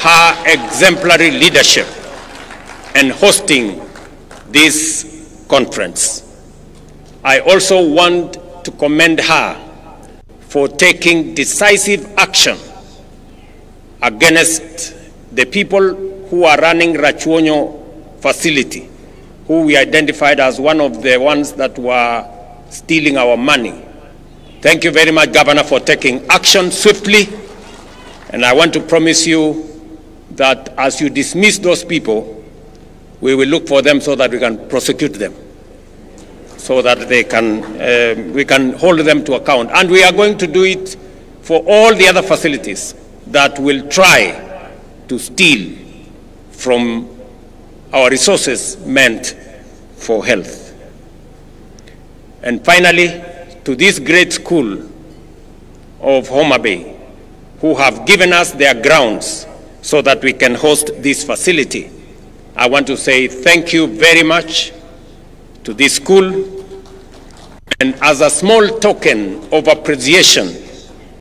her exemplary leadership and hosting this conference. I also want to commend her for taking decisive action against the people who are running Rachuonyo facility, who we identified as one of the ones that were stealing our money. Thank you very much, Governor, for taking action swiftly. And I want to promise you that as you dismiss those people, we will look for them so that we can prosecute them, so that they can, we can hold them to account. And we are going to do it for all the other facilities that will try to steal from our resources meant for health. And finally, to this great school of Homa Bay, who have given us their grounds so that we can host this facility, I want to say thank you very much to this school. And as a small token of appreciation